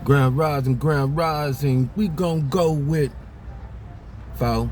Grand rising. We gon' go with four.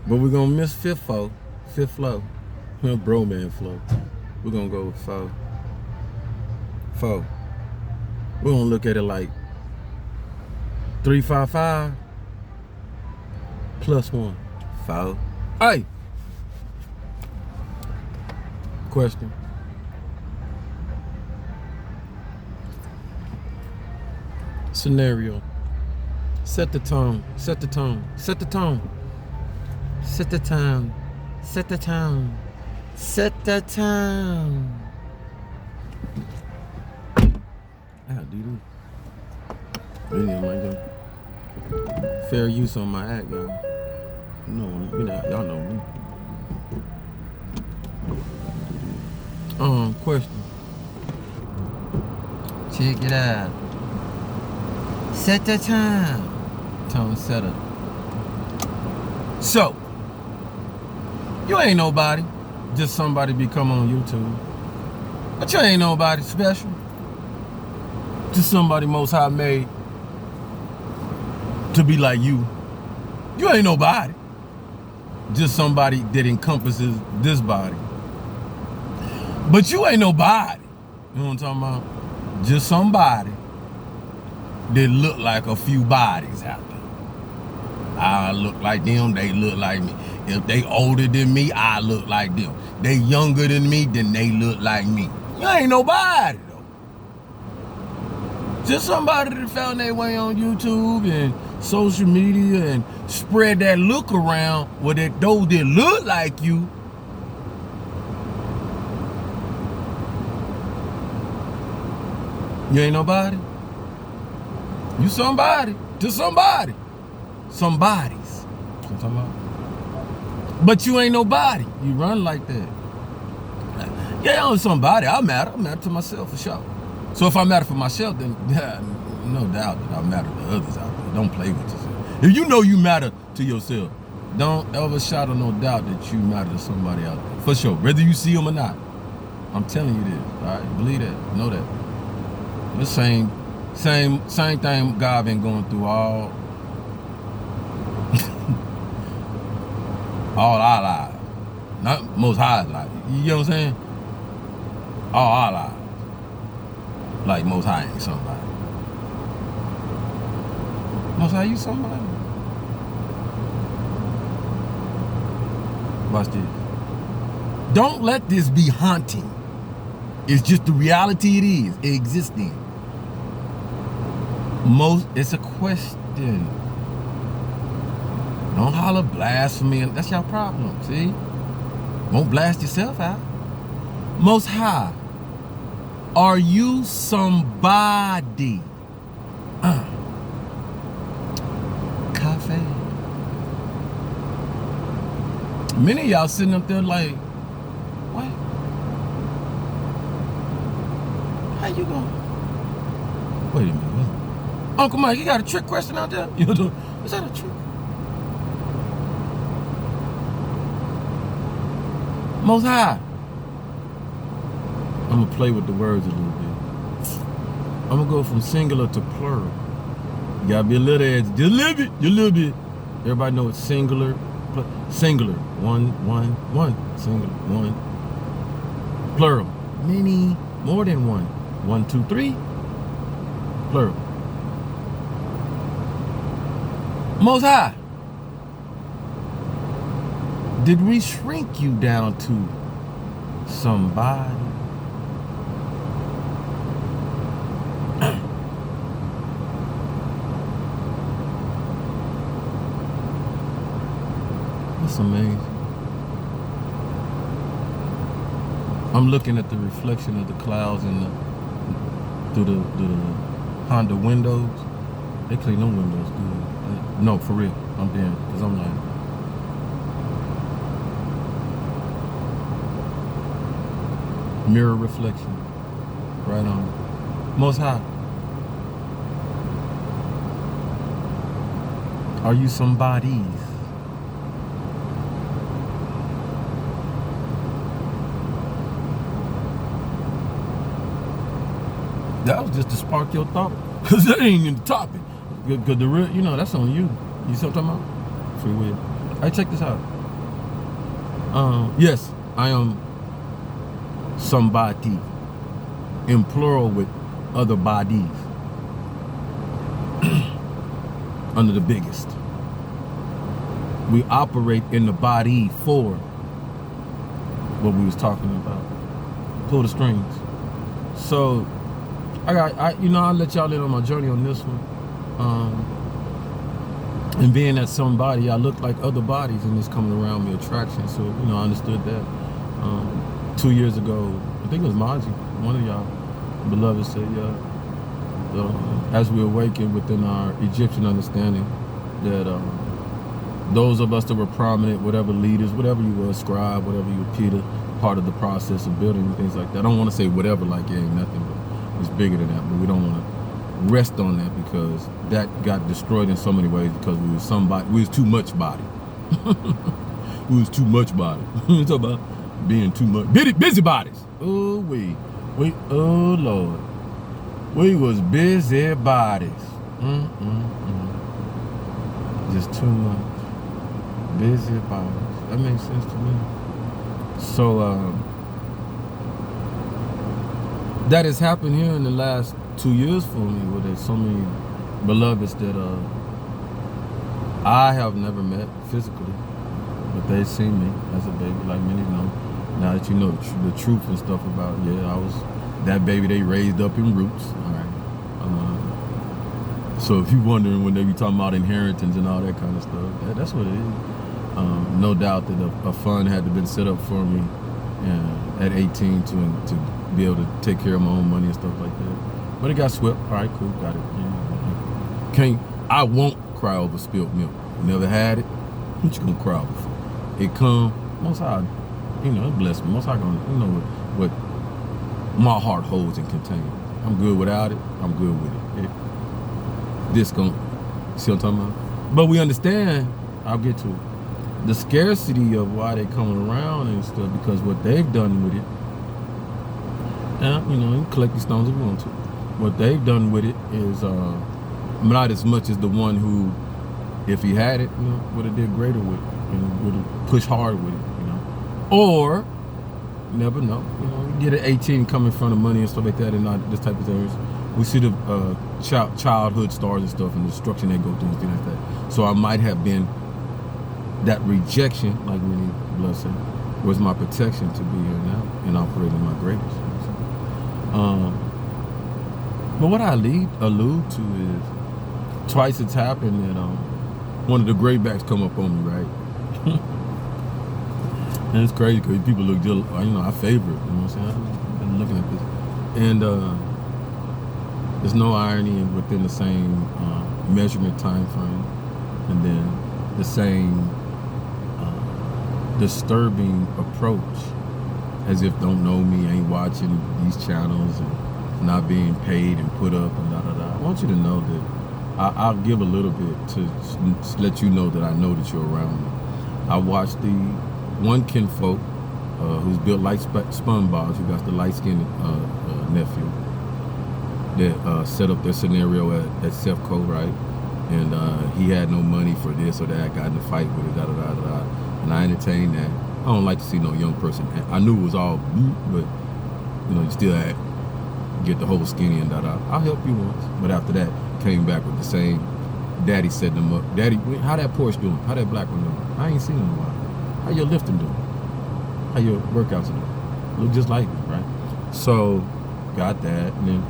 But we gonna miss fifth flow. Bro man flow. We gonna go with four. We gonna look at it like 355 plus 1. 4. Hey! Question. Scenario. Set the tone. I gotta do this. Fair use on my act, y'all. Y'all know me. Question. Check it out. Set the time. Tone setter. So, you ain't nobody. Just somebody become on YouTube. But you ain't nobody special. Just somebody Most High made to be like you. You ain't nobody. Just somebody that encompasses this body. But you ain't nobody. You know what I'm talking about? Just somebody that look like a few bodies out there. I look like them, they look like me. If they older than me, I look like them. They younger than me, then they look like me. You ain't nobody though. Just somebody that found their way on YouTube and social media and spread that look around with those that look like you. You ain't nobody. You somebody. To somebody. Somebody's. That's what I'm talking about. But you ain't nobody. You run like that. Yeah, I'm somebody. I matter. I matter to myself for sure. So if I matter for myself, then no doubt that I matter to others out there. Don't play with yourself. If you know you matter to yourself, don't ever shadow no doubt that you matter to somebody out there. For sure. Whether you see them or not. I'm telling you this. All right? Believe that. Know that. The same thing God been going through all our lives. Not Most High's life. You know what I'm saying? All our lives. Like Most High ain't somebody. Most High, you somebody? Watch this. Don't let this be haunting. It's just the reality it is. It exists in. It's a question. Don't holler blasphemy. That's your problem, see? Won't blast yourself out. Most High, are you somebody? Cafe. Many of y'all sitting up there like, what? How you going? Wait a minute. Uncle Mike, you got a trick question out there? Is that a trick? Most High. I'm going to play with the words a little bit. I'm going to go from singular to plural. You got to be a little edge. Just a little bit. Everybody know it's singular. Singular. One. Singular. One. Plural. Many. More than one. 1, 2, 3. Plural. Most High, did we shrink you down to somebody? That's amazing. I'm looking at the reflection of the clouds through the Honda windows. They clean them windows good. No, for real. I'm being, because I'm like, mirror reflection. Right on. Most High, are you somebody's? That was just to spark your thought. Because that ain't in the topic. Because the real, that's on you. You see what I'm talking about? Free will. All right, check this out. Yes, I am somebody in plural with other bodies under the biggest. We operate in the body for what we was talking about. Pull the strings. So I'll let y'all in on my journey on this one. And being that somebody, I look like other bodies and it's coming around me attraction. So, I understood that. 2 years ago, I think it was Maji, one of y'all beloved said, as we awaken within our Egyptian understanding, that those of us that were prominent, whatever leaders, whatever you were, scribe, whatever you were, Peter, part of the process of building and things like that. I don't want to say whatever like it ain't nothing, but it's bigger than that. But we don't want to rest on that because that got destroyed in so many ways because we was too much body. We was too much body. You talk about being too much busy bodies. Oh oh Lord, we was busy bodies. Just too much busy bodies. That makes sense to me. So that has happened here in the last 2 years for me, where there's so many beloveds that I have never met physically, but they've seen me as a baby, like many know. Now that you know the truth and stuff about, I was that baby they raised up in roots. All right. So if you're wondering when they be talking about inheritance and all that kind of stuff, that's what it is. No doubt that a fund had to been set up for me at 18 to be able to take care of my own money and stuff like that. But it got swept. All right, cool, got it. I won't cry over spilled milk. Never had it. What you gonna cry over for? It come, Most High, it bless me. Most High gonna, what my heart holds and contains. I'm good without it. I'm good with it. This gon' see what I'm talking about? But we understand, I'll get to it, the scarcity of why they coming around and stuff, because what they've done with it, you can collect these stones if you want to. What they've done with it is not as much as the one who, if he had it, would have did greater with it, and would have pushed hard with it, Or, you never know, you get an 18 coming from the money and stuff like that, and not this type of things. We see the childhood stars and stuff and the destruction they go through and things like that. So I might have been that rejection, like many blood say, was my protection to be here now and operating my greatest. But what I allude to is twice it's happened that one of the greybacks come up on me, right? And it's crazy because people look just, I favor it, you know what I'm saying? I've been looking at this. And there's no irony within the same measurement time frame, and then the same disturbing approach, as if don't know me, ain't watching these channels and not being paid and put up and da-da-da. I want you to know that I'll give a little bit to let you know that I know that you're around me. I watched the one kinfolk who's built like SpongeBob, who got the light-skinned nephew, that set up their scenario at Sefco, right? And he had no money for this or that, got in a fight with it, da-da-da-da-da. And I entertained that. I don't like to see no young person. I knew it was all, but you still had get the whole skinny and da-da. I'll help you once. But after that, came back with the same, Daddy set them up. Daddy, how that Porsche doing? How that black one doing? I ain't seen him in a while. How your lifting doing? How your workouts doing? Look just like me, right? So, got that. And then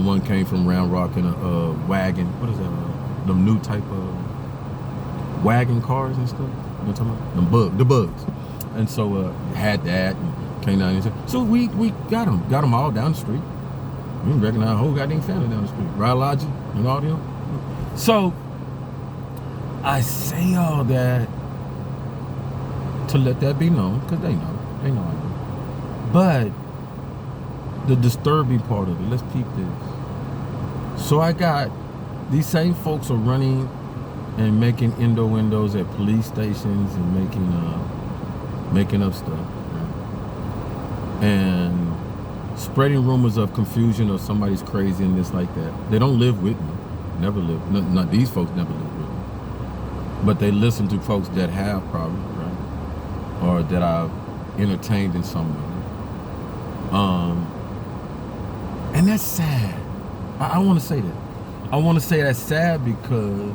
one came from Round Rock in a wagon. What is that? Them new type of wagon cars and stuff. You know what I'm talking about? The bugs. And so had that and came down and said, so we got them all down the street. We didn't recognize a whole goddamn family down the street. Ride Logic and all them. So I say all that to let that be known, because they know I know. But the disturbing part of it, let's peep this. So I got these same folks are running and making innuendos at police stations and making up stuff, right? And spreading rumors of confusion or somebody's crazy and this like that. They don't live with me. Never live. Not these folks never live with me. But they listen to folks that have problems, right? Or that I've entertained in some way. And that's sad. I want to say that. I want to say that's sad because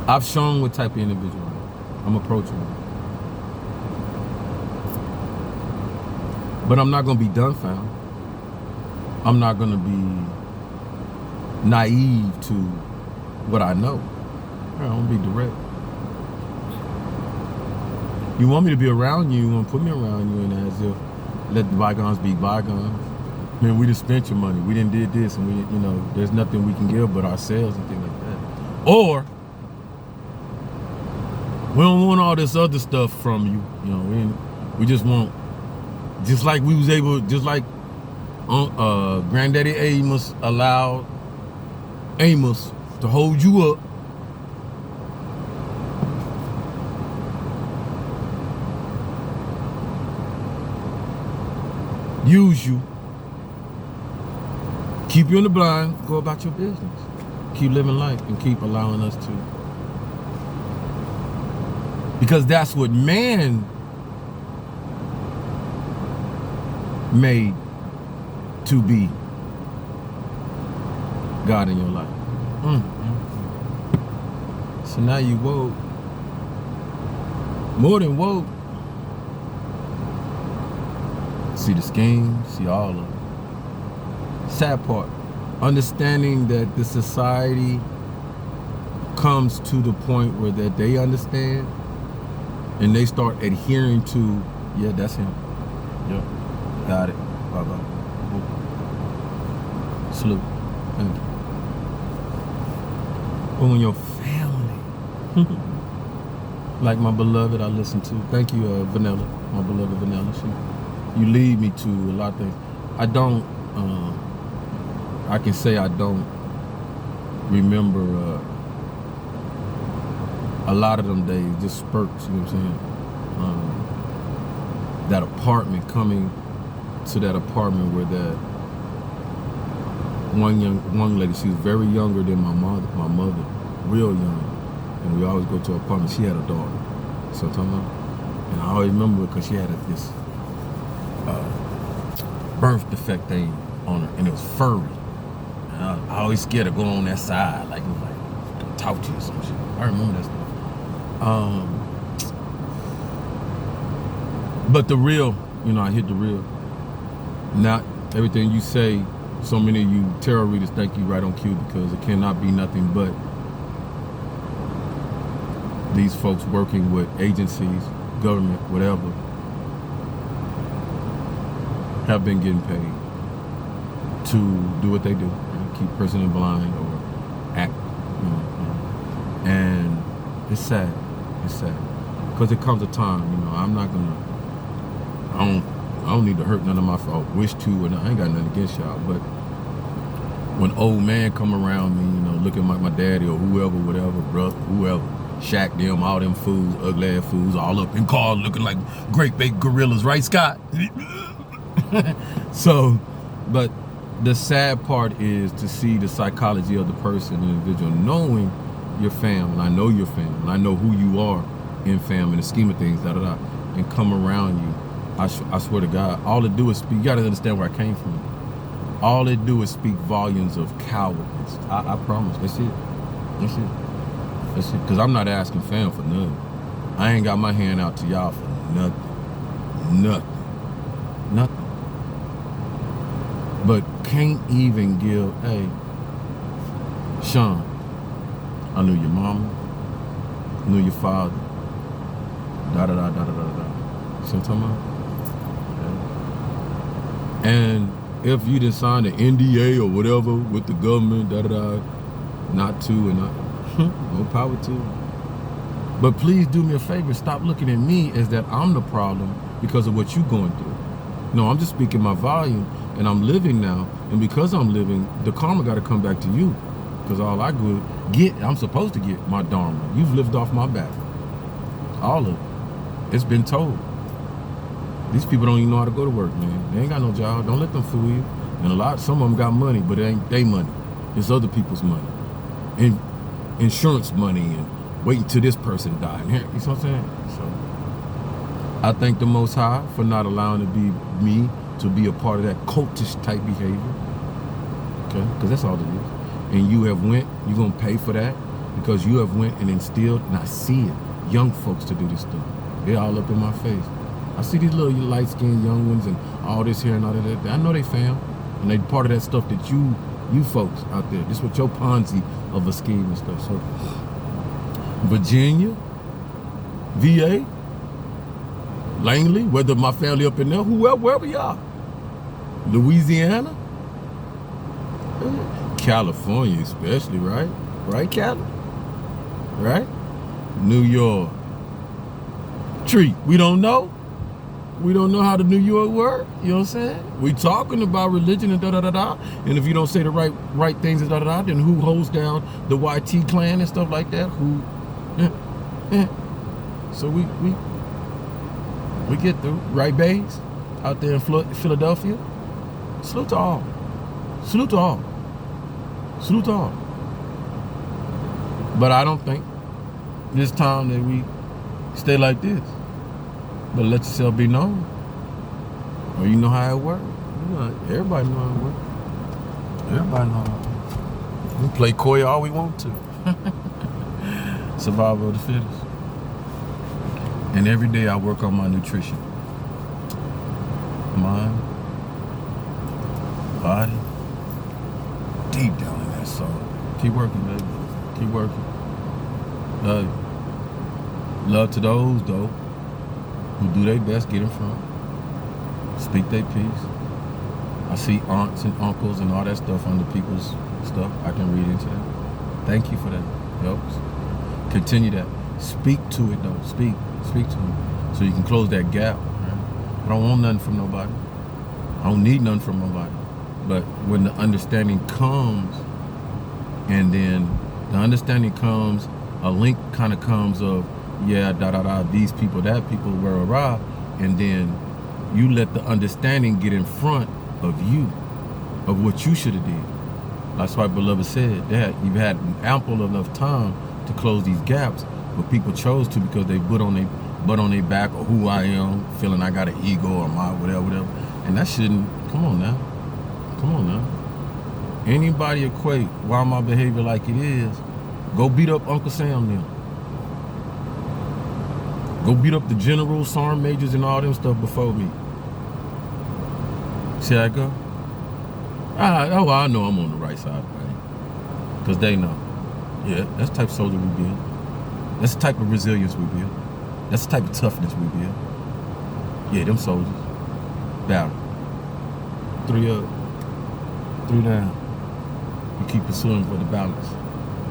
I've shown what type of individual I am. I'm approachable. But I'm not going to be dumbfounded. I'm not going to be naive to what I know. I'm going to be direct. You want me to be around you, you want to put me around you, and as if let the bygones be bygones. Man, we just spent your money. We didn't did this, and we, there's nothing we can give but ourselves and things like that. Or we don't want all this other stuff from you. We just want, just like we was able, just like Granddaddy Amos allowed Amos to hold you up. Use you, keep you in the blind, go about your business. Keep living life and keep allowing us to. Because that's what man made to be God in your life. So now you woke. More than woke. See the scheme, see all of it. Sad part, understanding that the society comes to the point where that they understand and they start adhering to, yeah, that's him. Yep, got it. Bye-bye. Salute. Thank you. But when your family, like my beloved I listen to, thank you, Vanilla, my beloved Vanilla, you lead me to a lot of things. I can say I don't remember a lot of them days, just spurts, you know what I'm saying? That apartment, coming to that apartment where that one lady, she was very younger than my mother, real young. And we always go to her apartment. She had a daughter. So I'm talking about? And I always remember because she had this birth defect thing on her, and it was furry. And I always scared to go on that side, like don't talk to you or some shit. I remember that stuff. But the real, I hit the real. Not everything you say. So many of you tarot readers think you right on cue because it cannot be nothing but these folks working with agencies, government, whatever, have been getting paid to do what they do, keep person in blind or act, and it's sad. It's sad because it comes a time, I'm not gonna. I don't need to hurt none of my fault. Wish to, and I ain't got nothing against y'all. But when old man come around me, looking like my daddy or whoever, whatever, brother, whoever, Shaq, them, all them fools, ugly ass fools, all up in cars looking like great big gorillas, right, Scott? So, but the sad part is to see the psychology of the person, the individual, knowing your fam, and I know your fam, and I know who you are in fam, in the scheme of things, and come around you. I swear to God, all it do is speak. You gotta understand where I came from. All it do is speak volumes of cowardness. I promise. That's it. Because I'm not asking fam for nothing. I ain't got my hand out to y'all for nothing. But can't even give, hey, Sean, I knew your mama, knew your father, da-da-da-da-da-da-da. See what I'm talking about? Okay. And if you didn't sign an NDA or whatever with the government, da-da-da, not to and not, no power to. But please do me a favor, stop looking at me as that I'm the problem because of what you're going through. No, I'm just speaking my volume, and I'm living now, and because I'm living, the karma got to come back to you. Because all I get, I'm supposed to get my dharma. You've lived off my back. All of it. It's been told. These people don't even know how to go to work, man. They ain't got no job. Don't let them fool you. And some of them got money, but it ain't their money. It's other people's money. And insurance money and waiting till this person die. You know what I'm saying? So I thank the Most High for not allowing me to be a part of that cultish type behavior. Okay? Because that's all it is. And you have went, you're going to pay for that because you have went and instilled, and I see it, young folks to do this stuff. They're all up in my face. I see these little light-skinned young ones and all this here and all that. I know they fam. And they part of that stuff that you folks out there. This is what your Ponzi of a scheme and stuff. So Virginia, VA, Langley, whether my family up in there, wherever y'all. Louisiana, California especially, right? Right, Cali? Right? New York. Tree, we don't know. We don't know how the New York work. You know what I'm saying? We talking about religion and da-da-da-da. And if you don't say the right things and da-da-da, then who holds down the YT clan and stuff like that? Who? So we get through. Right bays out there in Philadelphia. Salute to all. Salute to all. Salute to all. But I don't think this time that we stay like this. But let yourself be known. Or you know how it works. Everybody know how it works. Everybody know how it works. We play coy all we want to. Survival of the fittest. And every day I work on my nutrition. Mind, body, deep down in that soul. Keep working, baby. Keep working. Love to those, though, who do their best, get in front, speak their piece. I see aunts and uncles and all that stuff under people's stuff. I can read into that. Thank you for that. Helps. Continue that. Speak to it, though. Speak to it, so you can close that gap. Right? I don't want nothing from nobody. I don't need nothing from nobody. But when the understanding comes, and then the understanding comes, a link kind of comes of, yeah, these people, that people, rah, and then you let the understanding get in front of you, of what you should have did. That's why Beloved said that you've had ample enough time to close these gaps, but people chose to because they put on their back or who I am, feeling I got an ego or my whatever, and that shouldn't. Come on now. Anybody equate why my behavior like it is? Go beat up Uncle Sam now. Go beat up the generals, sergeant majors, and all them stuff before me. See how I go? I know I'm on the right side of the thing. Because they know. Yeah, that's the type of soldier we build. That's the type of resilience we build. That's the type of toughness we build. Yeah, them soldiers. Battle. 3 up. 3 down. We keep pursuing for the balance.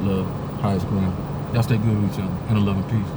Love, highest ground. Y'all stay good with each other. And a love and peace.